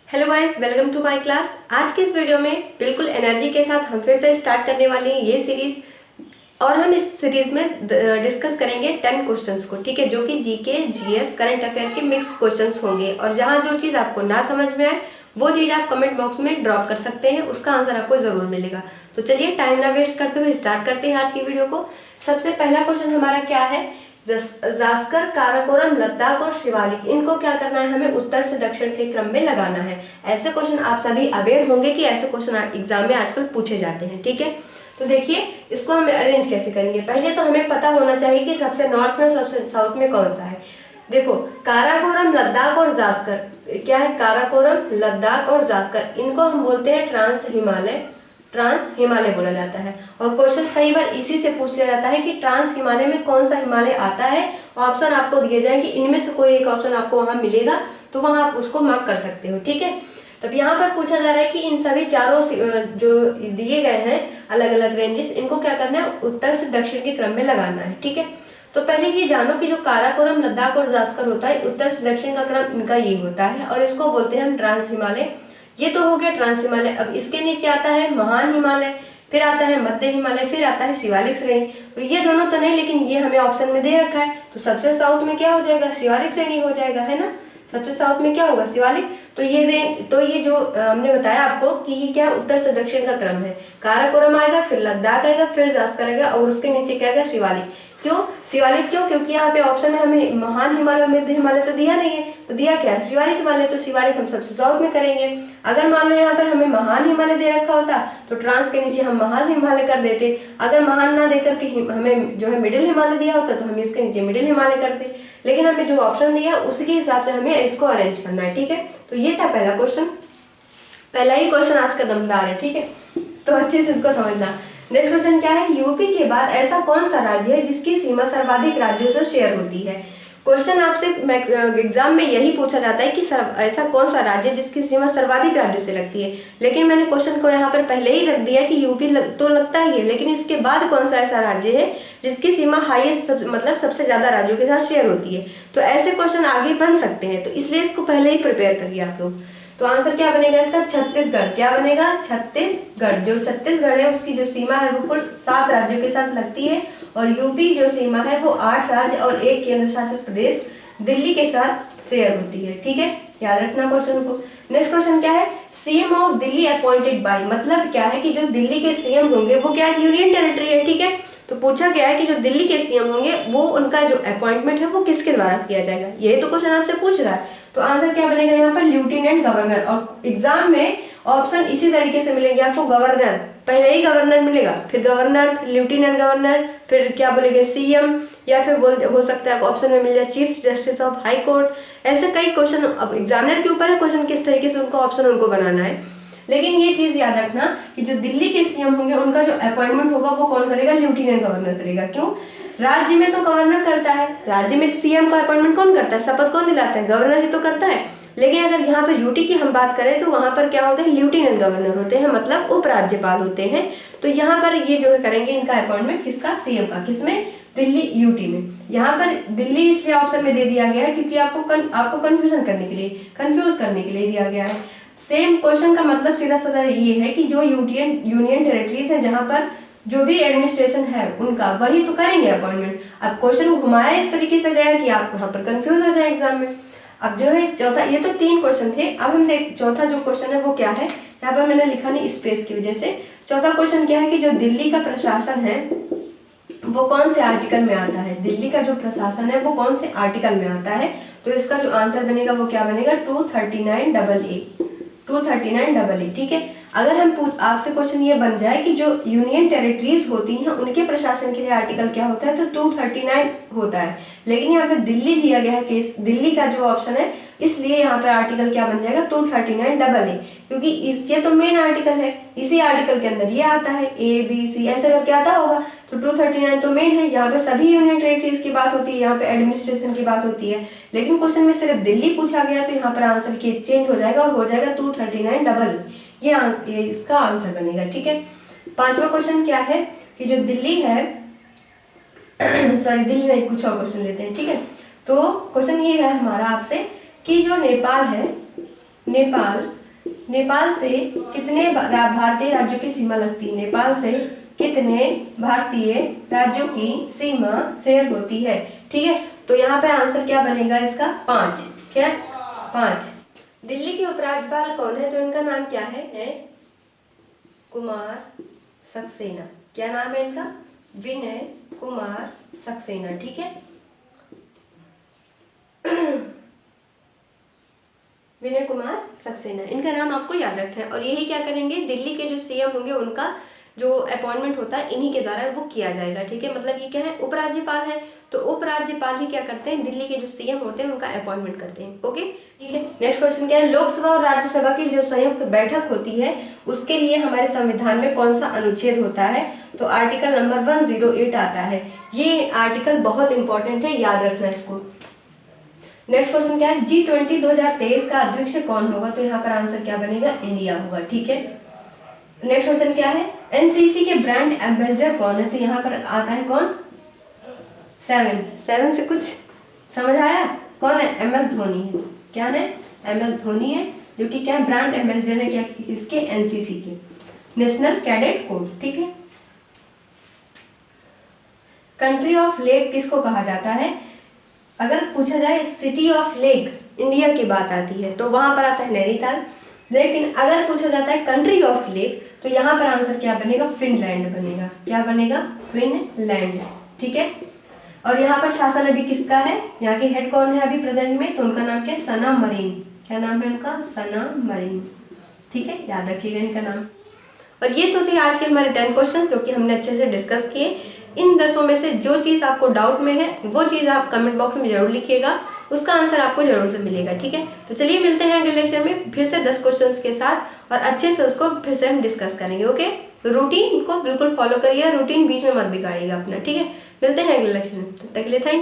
Hello guys, welcome to my class. आज की इस वीडियो में बिल्कुल एनर्जी के साथ हम फिर से स्टार्ट करने वाले हैं ये सीरीज। और हम इस सीरीज में डिस्कस करेंगे 10 क्वेश्चंस को, ठीक है, जो कि जीके, जीएस, करंट अफेयर के मिक्स क्वेश्चंस होंगे। और जहां जो चीज़ आपको ना समझ में आए वो चीज़ आप कमेंट बॉक्स में ड्रॉप कर सकते हैं, उसका आंसर आपको ज़रूर मिलेगा। तो चलिए टाइम ना वेस्ट करते हुए स्टार्ट करते हैं आज की वीडियो को। सबसे पहला क्वेश्चन हमारा क्या है, जास्कर, काराकोरम, लद्दाख और शिवालिक, इनको क्या करना है, हमें उत्तर से दक्षिण के क्रम में लगाना है। ऐसे क्वेश्चन आप सभी अवेयर होंगे कि ऐसे क्वेश्चन एग्जाम में आजकल पूछे जाते हैं, ठीक है। तो देखिए इसको हम अरेंज कैसे करेंगे। पहले तो हमें पता होना चाहिए कि सबसे नॉर्थ में और सबसे साउथ में कौन सा है। देखो, काराकोरम, लद्दाख और जास्कर क्या है, काराकोरम, लद्दाख और जास्कर, इनको हम बोलते हैं ट्रांस हिमालय बोला जाता है। और क्वेश्चन कई बार इसी से पूछ लिया जाता है कि ट्रांस हिमालय में कौन सा हिमालय आता है। ऑप्शन आपको दिए जाए कि इनमें से कोई एक ऑप्शन आपको वहां मिलेगा, तो वहां आप उसको मार्क कर सकते हो, ठीक है। तब यहाँ पर पूछा जा रहा है कि इन सभी चारों जो दिए गए हैं अलग अलग रेंजेस, इनको क्या करना है, उत्तर से दक्षिण के क्रम में लगाना है, ठीक है। तो पहले ये जानो कि जो काराकोरम, लद्दाख और जास्कर होता है, उत्तर से दक्षिण का क्रम इनका ये होता है और इसको बोलते हैं हम ट्रांस हिमालय। ये तो हो गया ट्रांस हिमालय। अब इसके नीचे आता है महान हिमालय, फिर आता है मध्य हिमालय, फिर आता है शिवालिक श्रेणी। तो ये दोनों तो नहीं, लेकिन ये हमें ऑप्शन में दे रखा है, तो सबसे साउथ में क्या हो जाएगा, शिवालिक श्रेणी हो जाएगा, है ना। सबसे साउथ में क्या होगा, शिवालिक। तो ये जो हमने बताया आपको कि ये क्या उत्तर से दक्षिण का क्रम है। काराकोरम आएगा, फिर लद्दाख आएगा, फिर जास्कर आएगा और उसके नीचे क्या आएगा, शिवालिक। क्यों शिवालिक, क्यों, क्योंकि यहाँ पे ऑप्शन में हमें महान हिमालय, मध्य हिमालय तो दिया नहीं है, तो दिया क्या है, शिवालिक हिमालय। तो शिवालिक हम सबसे साउथ में करेंगे। अगर मान लो यहाँ पर हमें महान हिमालय दे रखा होता तो ट्रांस के नीचे हम महान हिमालय कर देते। अगर महान ना देकर के हमें जो है मिडिल हिमालय दिया होता तो हम इसके नीचे मिडिल हिमालय करते। लेकिन हमें जो ऑप्शन दिया उसी के हिसाब से हमें इसको अरेंज करना है, ठीक है। तो ये था पहला क्वेश्चन, पहला ही क्वेश्चन आज का दमदार है, ठीक है। तो अच्छे से इसको समझना। नेक्स्ट क्वेश्चन क्या है, यूपी के बाद ऐसा कौन सा राज्य है जिसकी सीमा सर्वाधिक राज्यों से शेयर होती है। क्वेश्चन आपसे एग्जाम में यही पूछा जाता है कि ऐसा कौन सा राज्य जिसकी सीमा सर्वाधिक राज्यों से लगती है। लेकिन मैंने क्वेश्चन को यहाँ पर पहले ही रख दिया कि यूपी तो लगता ही है, लेकिन इसके बाद कौन सा ऐसा राज्य है जिसकी सीमा हाईएस्ट मतलब सबसे ज्यादा राज्यों के साथ शेयर होती है। तो ऐसे क्वेश्चन आगे बन सकते हैं, तो इसलिए इसको पहले ही प्रिपेयर करिए आप लोग। तो आंसर क्या बनेगा इसका, छत्तीसगढ़। क्या बनेगा, छत्तीसगढ़। जो छत्तीसगढ़ है उसकी जो सीमा है वो कुल 7 राज्यों के साथ लगती है, और यूपी जो सीमा है वो 8 राज्य और 1 केंद्र शासित प्रदेश दिल्ली के साथ शेयर होती है, ठीक है। याद रखना क्वेश्चन को। नेक्स्ट क्वेश्चन क्या है, CM of Delhi appointed by, मतलब क्या है कि जो दिल्ली के सीएम होंगे वो क्या है, यूनियन टेरिटरी है, ठीक है। तो पूछा गया है कि जो दिल्ली के सीएम होंगे वो उनका जो अपॉइंटमेंट है वो किसके द्वारा किया जाएगा, यही तो क्वेश्चन आपसे पूछ रहा है। तो आंसर क्या बनेगा यहाँ पर, लेफ्टिनेंट गवर्नर। और एग्जाम में ऑप्शन इसी तरीके से मिलेंगे आपको, गवर्नर, पहले ही गवर्नर मिलेगा, फिर गवर्नर, फिर लेफ्टिनेंट गवर्नर, फिर क्या बोलेंगे सीएम, या फिर हो सकता है ऑप्शन में मिल जाए chief justice of high court. ऐसे कई क्वेश्चन, अब एग्जामिनर के ऊपर है क्वेश्चन किस तरीके से उनको ऑप्शन उनको बनाना है। लेकिन ये चीज याद रखना कि जो दिल्ली के सीएम होंगे उनका जो अपॉइंटमेंट होगा वो कौन करेगा, लेफ्टिनेंट गवर्नर करेगा। क्यों, राज्य में तो गवर्नर करता है, राज्य में सीएम का अपॉइंटमेंट कौन करता है, शपथ कौन दिलाता है, गवर्नर ही तो करता है। लेकिन अगर यहाँ पर यूटी की हम बात करें तो वहां पर क्या होते हैं, लेफ्टिनेंट गवर्नर होते हैं, मतलब उपराज्यपाल होते हैं। तो यहाँ पर ये जो करेंगे इनका अपॉइंटमेंट किसका, सीएम का, किसमें, दिल्ली यूटी में। यहाँ पर दिल्ली इसलिए ऑप्शन में दे दिया गया है क्योंकि आपको कंफ्यूजन करने के लिए, कंफ्यूज करने के लिए दिया गया है। सेम क्वेश्चन का मतलब सीधा साधा ये है कि जो यूनियन टेरिटरीज है जहाँ पर जो भी एडमिनिस्ट्रेशन है उनका, वही तो करेंगे अपॉइंटमेंट। अब क्वेश्चन घुमाया इस तरीके से गया कि आप वहाँ पर कंफ्यूज हो जाए एग्जाम में। अब जो है चौथा, ये तो 3 क्वेश्चन थे, अब हम देख चौथा जो क्वेश्चन है वो क्या है, यहाँ पर मैंने लिखा नहीं स्पेस की वजह से। चौथा क्वेश्चन क्या है कि जो दिल्ली का प्रशासन है वो कौन से आर्टिकल में आता है, दिल्ली का जो प्रशासन है वो कौन से आर्टिकल में आता है। तो इसका जो आंसर बनेगा वो क्या बनेगा, 239AA, 239AA, ठीक है। अगर हम आपसे क्वेश्चन ये बन जाए कि जो यूनियन टेरिटरीज होती हैं उनके प्रशासन के लिए आर्टिकल क्या होता है, तो 239 होता है। लेकिन यहाँ पे दिल्ली दिया गया है केस, दिल्ली का जो ऑप्शन है, इसलिए यहाँ पर आर्टिकल क्या बन जाएगा, 239AA, क्योंकि ये तो मेन आर्टिकल है, इसी आर्टिकल के अंदर ये आता है, ABC ऐसे करके आता होगा। तो 239 तो मेन है, यहाँ पे सभी यूनियन टेरिटरीज की बात होती है, यहाँ पे एडमिनिस्ट्रेशन की बात होती है। लेकिन क्वेश्चन में सिर्फ दिल्ली पूछा गया तो यहाँ पर आंसर की चेंज हो जाएगा और हो जाएगा 239AA। ये इसका आंसर बनेगा, ठीक है। 5वां क्वेश्चन क्या है कि जो दिल्ली है सॉरी दिल्ली नहीं, कुछ और क्वेश्चन लेते हैं, ठीक है। तो क्वेश्चन ये है हमारा आपसे कि जो नेपाल है नेपाल, नेपाल से कितने भारतीय राज्यों की सीमा लगती है? नेपाल से कितने भारतीय राज्यों की सीमा शेयर होती है? ठीक है, तो यहाँ पे आंसर क्या बनेगा इसका? 5। क्या? 5। दिल्ली के उपराज्यपाल कौन है? तो इनका नाम क्या है? कुमार सक्सेना। क्या नाम है इनका? विनय कुमार सक्सेना। ठीक है, विनय कुमार सक्सेना, इनका नाम आपको याद रखना है। और यही क्या करेंगे, दिल्ली के जो सीएम होंगे उनका जो अपॉइंटमेंट होता है इन्हीं के द्वारा वो किया जाएगा। ठीक है, मतलब ये क्या है, उपराज्यपाल है, तो उपराज्यपाल ही क्या करते हैं, दिल्ली के जो सीएम होते हैं उनका अपॉइंटमेंट करते हैं। ओके, ठीक है। नेक्स्ट क्वेश्चन क्या है, लोकसभा और राज्यसभा की जो संयुक्त बैठक होती है उसके लिए हमारे संविधान में कौन सा अनुच्छेद होता है? तो आर्टिकल नंबर 108 आता है। ये आर्टिकल बहुत इंपॉर्टेंट है, याद रखना इसको। नेक्स्ट क्वेश्चन क्या है, G20 2023 का अध्यक्ष कौन होगा? तो यहाँ पर आंसर क्या बनेगा? इंडिया होगा। ठीक है, नेक्स्ट क्वेश्चन क्या है, एनसीसी के ब्रांड एम्बेसडर कौन है? तो यहाँ पर आता है कौन? 7 से कुछ समझ आया? कौन है? MS धोनी है। क्या है? MS धोनी है, जो कि क्या ब्रांड एम्बेसडर है क्या इसके? एनसीसी के, नेशनल कैडेट कोर। ठीक है, कंट्री ऑफ लेक किसको कहा जाता है? अगर पूछा जाए सिटी ऑफ लेक इंडिया की बात आती है तो वहां पर आता है नैनीताल, लेकिन अगर पूछा जाता है कंट्री ऑफ लेक तो यहाँ पर आंसर क्या बनेगा? फिनलैंड बनेगा। क्या बनेगा? फिनलैंड। ठीक है, और यहाँ पर शासन अभी किसका है? यहाँ के हेड कौन है अभी प्रेजेंट में? तो उनका नाम क्या है? सना मरीन। क्या नाम है उनका? सना मरीन। ठीक है, याद रखिएगा इनका नाम। और ये तो थे आज के हमारे 10 क्वेश्चन जो कि हमने अच्छे से डिस्कस किए। इन 10 में से जो चीज़ आपको डाउट में है वो चीज़ आप कमेंट बॉक्स में जरूर लिखिएगा, उसका आंसर आपको जरूर से मिलेगा। ठीक है, तो चलिए मिलते हैं अगले लेक्चर में फिर से 10 क्वेश्चंस के साथ और अच्छे से उसको फिर से हम डिस्कस करेंगे। ओके, रूटीन को बिल्कुल फॉलो करिए, रूटीन बीच में मत बिगाड़िएगा अपना। ठीक है, मिलते हैं अगले लेक्चर में, तब तक के लिए थैंक